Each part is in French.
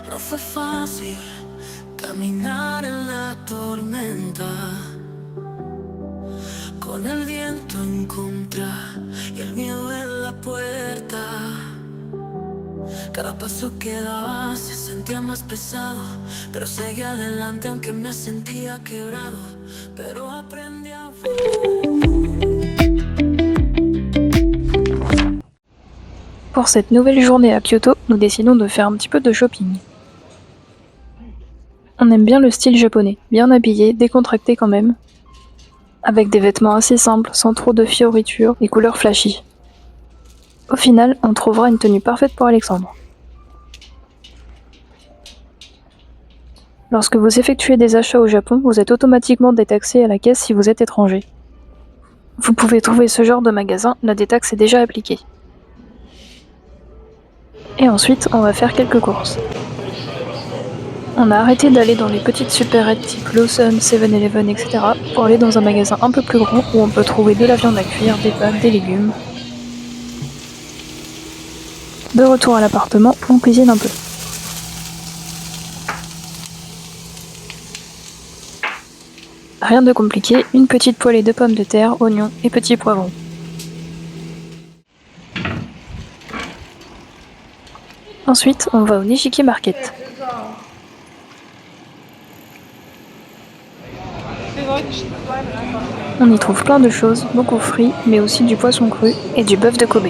No fue fácil caminar en la tormenta, con el viento en contra y el miedo en la puerta. Cada paso que daba se sentía más pesado, pero seguí adelante aunque me sentía quebrado. Pero aprendí a... Pour cette nouvelle journée à Kyoto, nous décidons de faire un petit peu de shopping. On aime bien le style japonais, bien habillé, décontracté quand même, avec des vêtements assez simples, sans trop de fioritures et couleurs flashy. Au final, on trouvera une tenue parfaite pour Alexandre. Lorsque vous effectuez des achats au Japon, vous êtes automatiquement détaxé à la caisse si vous êtes étranger. Vous pouvez trouver ce genre de magasin, la détaxe est déjà appliquée. Et ensuite, on va faire quelques courses. On a arrêté d'aller dans les petites supérettes type Lawson, 7-Eleven, etc. pour aller dans un magasin un peu plus grand où on peut trouver de la viande à cuire, des pâtes, des légumes. De retour à l'appartement, on cuisine un peu. Rien de compliqué, une petite poêlée de pommes de terre, oignons et petits poivrons. Ensuite, on va au Nishiki Market. On y trouve plein de choses, beaucoup frits, mais aussi du poisson cru et du bœuf de Kobe.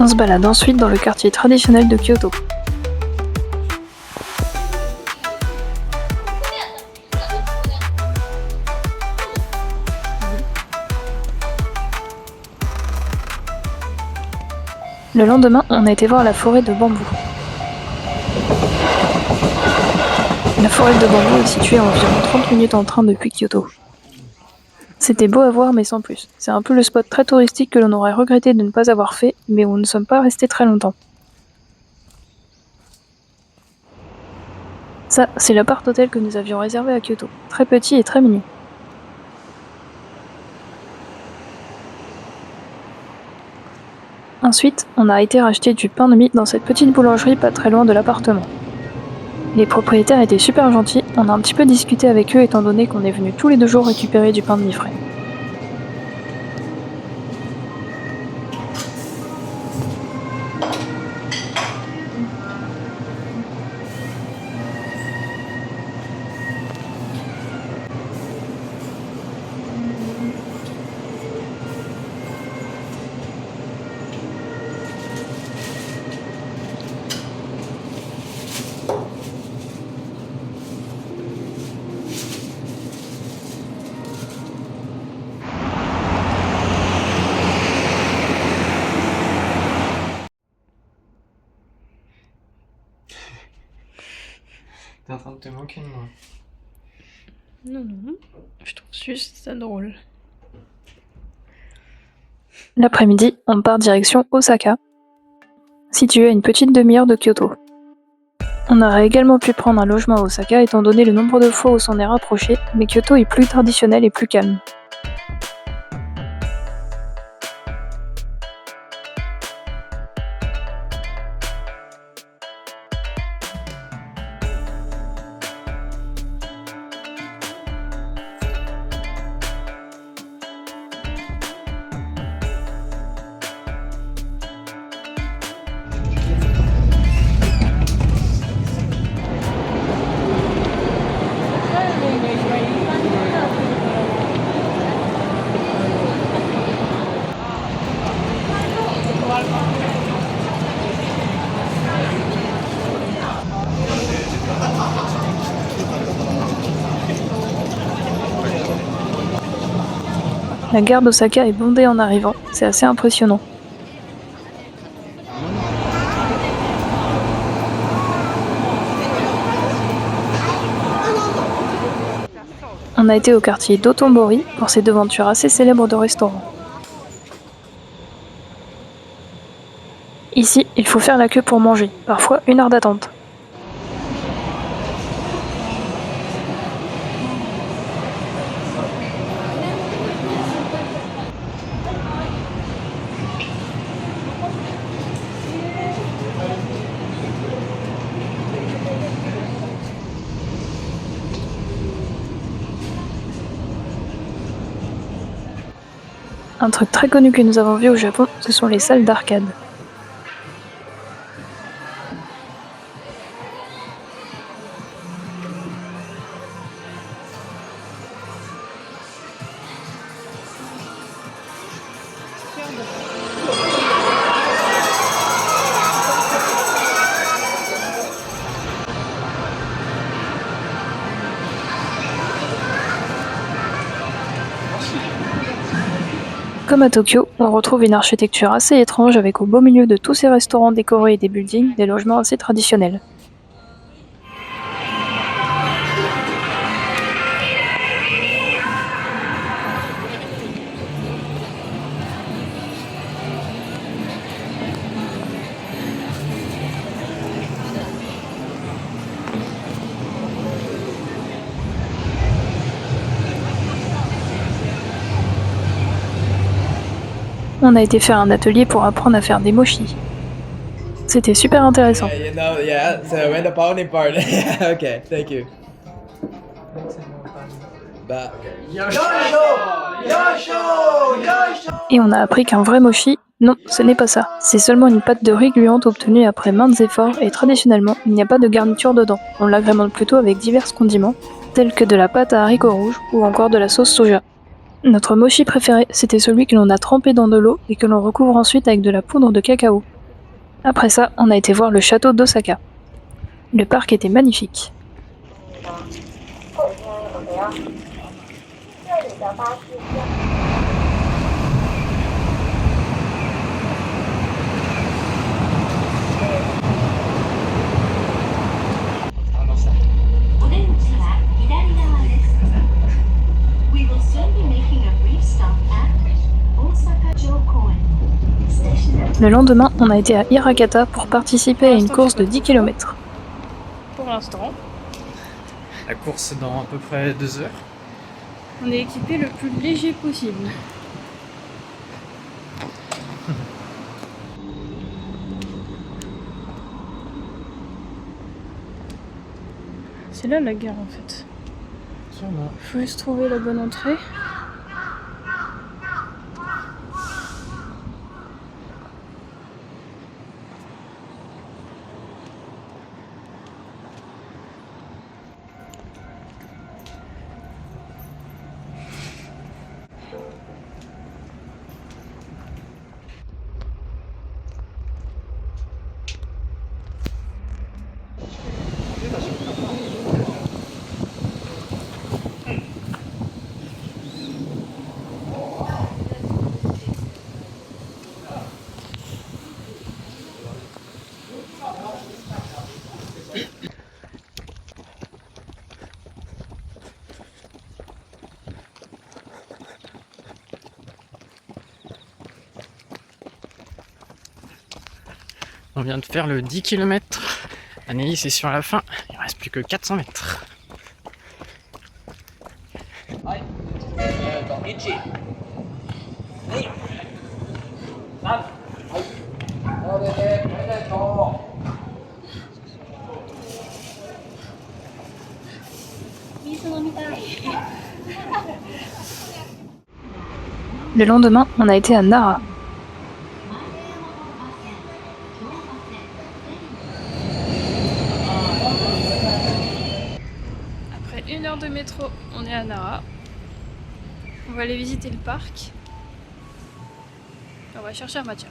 On se balade ensuite dans le quartier traditionnel de Kyoto. Le lendemain, on a été voir la forêt de bambou. La forêt de bambou est située à environ 30 minutes en train depuis Kyoto. C'était beau à voir mais sans plus. C'est un peu le spot très touristique que l'on aurait regretté de ne pas avoir fait, mais où nous ne sommes pas restés très longtemps. Ça, c'est l'appart-hôtel que nous avions réservé à Kyoto. Très petit et très mignon. Ensuite, on a été racheter du pain de mie dans cette petite boulangerie pas très loin de l'appartement. Les propriétaires étaient super gentils, on a un petit peu discuté avec eux étant donné qu'on est venu tous les 2 jours récupérer du pain de mie frais. T'es en train de te moquer de moi. Non, je trouve juste ça drôle. L'après-midi, on part direction Osaka, située à une petite demi-heure de Kyoto. On aurait également pu prendre un logement à Osaka étant donné le nombre de fois où s'en est rapproché, mais Kyoto est plus traditionnel et plus calme. La gare d'Osaka est bondée en arrivant, c'est assez impressionnant. On a été au quartier d'Otombori pour ses devantures assez célèbres de restaurants. Ici, il faut faire la queue pour manger, parfois 1 heure d'attente. Un truc très connu que nous avons vu au Japon, ce sont les salles d'arcade. Comme à Tokyo, on retrouve une architecture assez étrange avec au beau milieu de tous ces restaurants décorés et des buildings, des logements assez traditionnels. On a été faire un atelier pour apprendre à faire des mochis. C'était super intéressant. Yeah, so when the pounding part. Yeah, okay, thank you. Bah. Et on a appris qu'un vrai mochi, non, ce n'est pas ça. C'est seulement une pâte de riz gluante obtenue après maintes efforts et traditionnellement, il n'y a pas de garniture dedans. On l'agrémente plutôt avec divers condiments, tels que de la pâte à haricots rouges ou encore de la sauce soja. Notre mochi préféré, c'était celui que l'on a trempé dans de l'eau et que l'on recouvre ensuite avec de la poudre de cacao. Après ça, on a été voir le château d'Osaka. Le parc était magnifique. Le lendemain, on a été à Hirakata pour participer à une course de 10 km. Pour l'instant, La course dans à peu près 2 heures. on est équipé le plus léger possible. C'est là la gare en fait. Sûrement. Faut juste trouver la bonne entrée. On vient de faire le 10 km. Anaïs c'est sur la fin. Il reste plus que 400 mètres. Le lendemain, on a été à Nara. Après 1 heure de métro, on est à Nara. On va aller visiter le parc. On va chercher un matcha.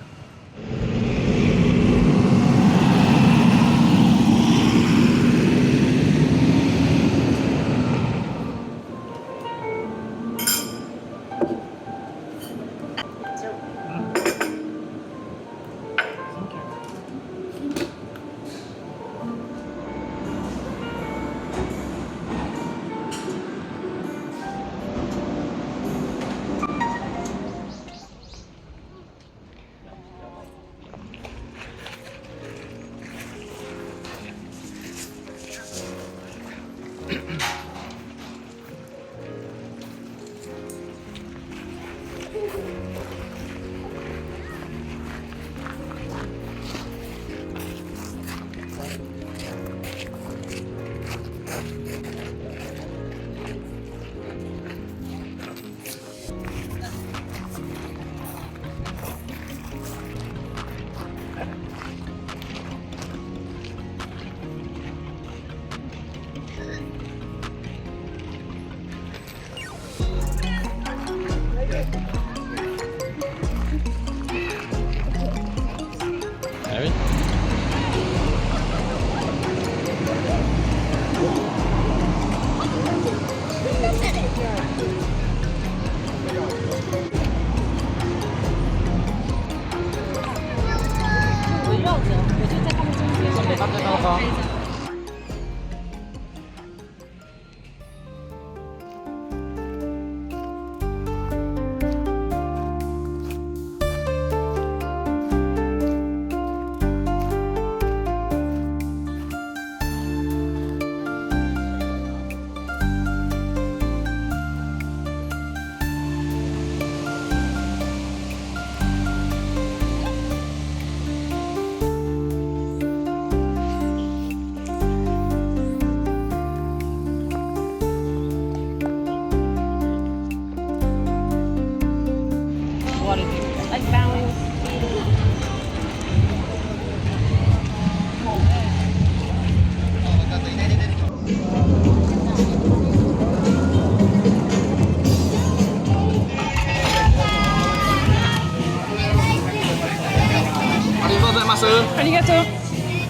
Arigato.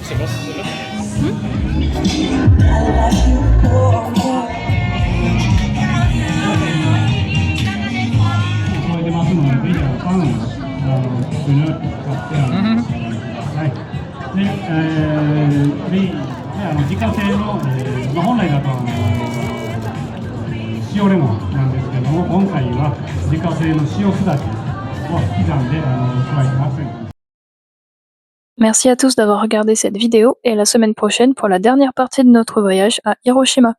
C'est bon, c'est bon. Merci à tous d'avoir regardé cette vidéo et à la semaine prochaine pour la dernière partie de notre voyage à Hiroshima.